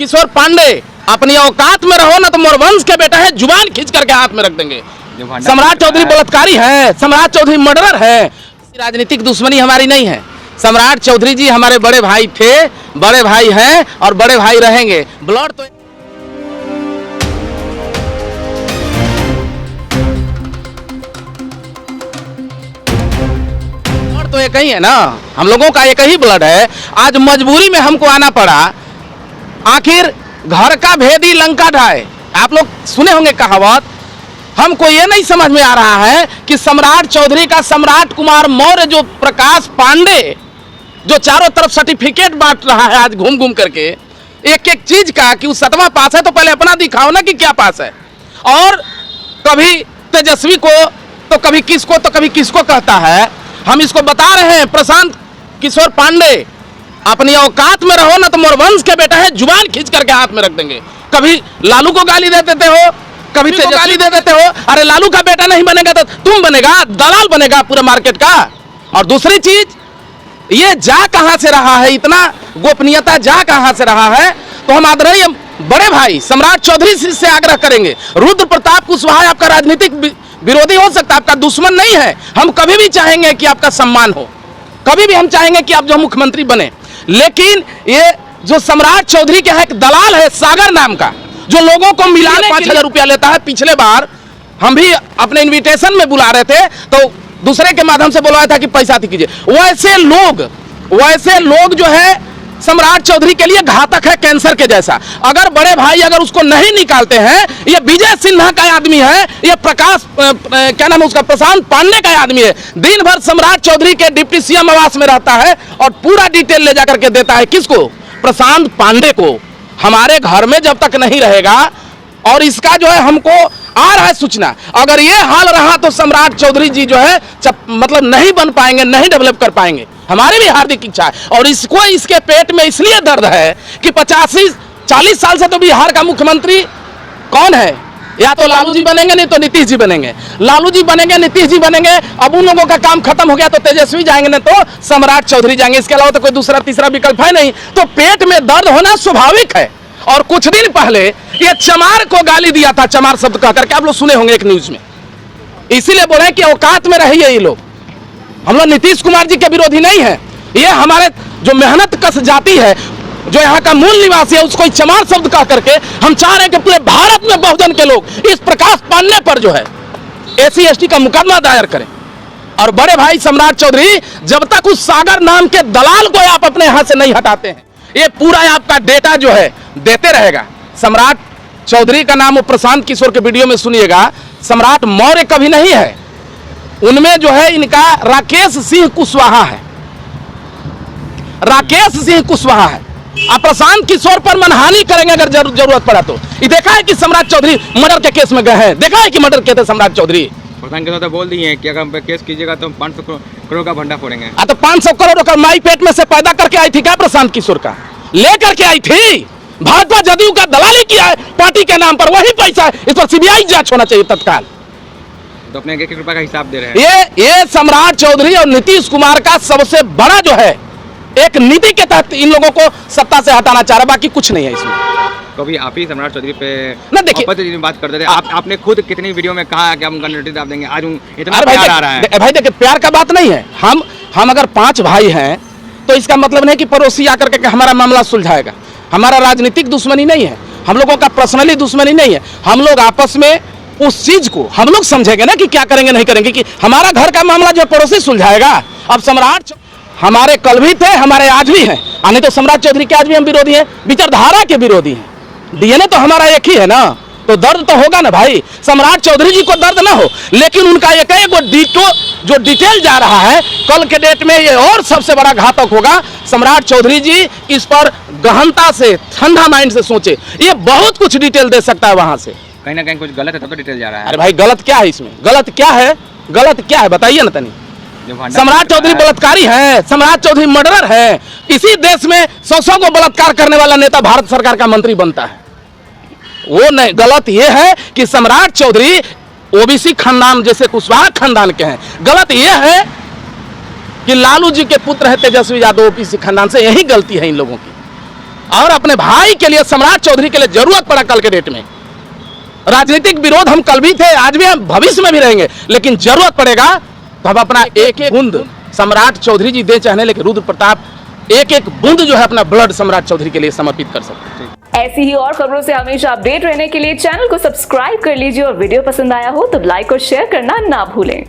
किशोर पांडे अपनी औकात में रहो ना तो मोरवंश के बेटा है, जुबान खींच करके हाथ में रख देंगे। सम्राट चौधरी बलात्कारी है, सम्राट चौधरी मर्डरर है। राजनीतिक दुश्मनी हमारी नहीं है। सम्राट चौधरी जी हमारे बड़े भाई थे, बड़े भाई हैं और बड़े भाई रहेंगे। ब्लड तो एक ही है ना, हम लोगों का एक ही ब्लड है। आज मजबूरी में हमको आना पड़ा। आखिर घर का भेदी लंका ढाए, आप लोग सुने होंगे कहावत। हमको ये नहीं समझ में आ रहा है कि सम्राट चौधरी का सम्राट कुमार मौर्य जो प्रकाश पांडे जो चारों तरफ सर्टिफिकेट बांट रहा है आज घूम घूम करके एक एक चीज का कि वो 7वां पास है, तो पहले अपना दिखाओ ना कि क्या पास है। और कभी तेजस्वी को तो कभी किसको तो कभी किसको कहता है। हम इसको बता रहे हैं, प्रशांत किशोर पांडे अपनी औकात में रहो ना तो मोरवंश के बेटा है, जुबान खींच करके हाथ में रख देंगे। कभी लालू को गाली दे देते हो, कभी तो गाली दे देते हो। अरे लालू का बेटा नहीं बनेगा तो तुम बनेगा, दलाल बनेगा पूरे मार्केट का। और दूसरी चीज, ये जा कहां से रहा है, इतना गोपनीयता जा कहां से रहा है। तो हम आदरणीय बड़े भाई सम्राट चौधरी से आग्रह करेंगे, रुद्र प्रताप कुशवाहा आपका राजनीतिक विरोधी हो सकता है, आपका दुश्मन नहीं है। हम कभी भी चाहेंगे कि आपका सम्मान हो, कभी भी हम चाहेंगे कि आप जो मुख्यमंत्री बने। लेकिन ये जो सम्राट चौधरी के एक दलाल है सागर नाम का, जो लोगों को मिलाने 5,000 रुपया लेता है। पिछले बार हम भी अपने इनविटेशन में बुला रहे थे तो दूसरे के माध्यम से बुलवाया था कि पैसा कीजिए। वैसे लोग जो है सम्राट चौधरी के लिए घातक है, कैंसर के जैसा। अगर बड़े भाई अगर उसको नहीं निकालते हैं, ये विजय सिन्हा का आदमी है, ये प्रकाश क्या नाम है उसका, प्रशांत पांडे का आदमी है। दिन भर सम्राट चौधरी के डिप्टी सीएम आवास में रहता है और पूरा डिटेल ले जाकर के देता है किसको, प्रशांत पांडे को। हमारे घर में जब तक नहीं रहेगा और इसका जो है हमको आ रहा है सूचना, अगर ये हाल रहा तो सम्राट चौधरी जी जो है मतलब नहीं बन पाएंगे, नहीं डेवलप कर पाएंगे। हमारी भी हार्दिक इच्छा है। और इसको इसके पेट में इसलिए दर्द है कि 40 साल से तो बिहार का मुख्यमंत्री कौन है, या तो लालू जी बनेंगे नहीं तो नीतीश जी बनेंगे। लालू जी बनेंगे, नीतीश जी बनेंगे। अब उन लोगों का काम खत्म हो गया तो तेजस्वी जाएंगे, नहीं तो सम्राट चौधरी जाएंगे। इसके अलावा तो कोई दूसरा तीसरा विकल्प है नहीं। तो पेट में दर्द होना स्वाभाविक है। और कुछ दिन पहले ये चमार को गाली दिया था, चमार शब्द कह करके, आप लोग सुने होंगे एक न्यूज में। इसीलिए बोले कि औकात में रहिए ये लोग। हम लोग नीतीश कुमार जी के विरोधी नहीं है। ये हमारे जो मेहनत कश जाति है, जो यहाँ का मूल निवासी है, उसको चमार शब्द कह करके हम चाह रहे हैं कि पूरे भारत में बहुजन के लोग इस प्रकाश पांडे पर जो है SC ST का मुकदमा दायर करें। और बड़े भाई सम्राट चौधरी, जब तक उस सागर नाम के दलाल को आप अपने यहाँ से नहीं हटाते हैं, ये पूरा आपका डेटा जो है देते रहेगा। सम्राट चौधरी का नाम वो प्रशांत किशोर के वीडियो में सुनिएगा, सम्राट मौर्य कभी नहीं है। उनमें जो है इनका राकेश सिंह कुशवाहा है, राकेश सिंह कुशवाहा है। आप प्रशांत किशोर पर मनहानि करेंगे अगर जरूरत पड़ा तो। ये देखा है कि सम्राट चौधरी मर्डर के केस में गए हैं, देखा है कि मर्डर किए थे सम्राट चौधरी। प्रशांत किशोर तो बोल दिए हैं कि अगर हम पे केस कीजिएगा तो 500 करोड़ का भंडा फोड़ेंगे। तो 500 करोड़ का माई पेट में से पैदा करके आई थी क्या प्रशांत किशोर का, लेकर के आई थी। भाजपा जदयू का दलाली किया है पार्टी के नाम पर, वही पैसा है। इस पर CBI जांच होना चाहिए तत्काल। तो अपने 1-1 रुपए का हिसाब दे रहे हैं। ये सम्राट चौधरी और नीतीश कुमार का सबसे बड़ा जो है एक नीति के तहत इन लोगों को सत्ता से हटाना चाह रहा, बाकी कुछ नहीं है इसमें। कभी आप ही सम्राट चौधरी पे ना देखिए बात करते थे, आपने खुद कितनी वीडियो में कहा कि हम उनका नोटिस आप देंगे। आज इतना प्यार आ रहा है। भाई देखिए, प्यार का बात नहीं है। हम अगर 5 भाई हैं तो इसका मतलब नहीं कि पड़ोसी आकर के हमारा मामला सुलझाएगा। हमारा राजनीतिक दुश्मनी नहीं है, हम लोगों का पर्सनली दुश्मनी नहीं है। हम लोग आपस में उस चीज को हम लोग समझेंगे ना कि क्या करेंगे नहीं करेंगे, कि हमारा घर का मामला जो पड़ोसी सुलझाएगा। अब सम्राट हमारे कल भी थे, हमारे आज भी हैं, नहीं तो सम्राट चौधरी के आज भी हम विरोधी हैं, विचारधारा के विरोधी हैं। DNA तो हमारा एक ही है ना, तो दर्द तो होगा ना भाई। सम्राट चौधरी जी को दर्द ना हो, लेकिन उनका एक जो डिटेल जा रहा है कल के डेट में, ये और सबसे बड़ा घातक होगा। सम्राट चौधरी जी इस पर गहनता से, ठंडा माइंड से सोचे। ये बहुत कुछ डिटेल दे सकता है वहां से। कहीं ना कहीं कुछ गलत है तो डिटेल जा रहा है। अरे भाई गलत क्या है इसमें, गलत क्या है, गलत क्या है बताइए ना तनी। सम्राट चौधरी बलात्कारी है, सम्राट चौधरी मर्डरर है। इसी देश में 100 को बलात्कार करने वाला नेता भारत सरकार का मंत्री बनता है। वो नहीं, गलत ये है कि सम्राट चौधरी OBC खानदान जैसे कुशवाहा खानदान के हैं। गलत ये है कि लालू जी के पुत्र है तेजस्वी यादव OBC खानदान से, यही गलती है इन लोगों की। और अपने भाई के लिए, सम्राट चौधरी के लिए जरूरत पड़ा कल के डेट में। राजनीतिक विरोध हम कल भी थे, आज भी हम भविष्य में भी रहेंगे, लेकिन जरूरत पड़ेगा तो हम अपना एक एक बूंद सम्राट चौधरी जी दे चाहने, लेकिन रुद्र प्रताप एक एक बूंद जो है अपना ब्लड सम्राट चौधरी के लिए समर्पित कर सकते हैं। ऐसी ही और खबरों से हमेशा अपडेट रहने के लिए चैनल को सब्सक्राइब कर लीजिए और वीडियो पसंद आया हो तो लाइक और शेयर करना ना भूलें।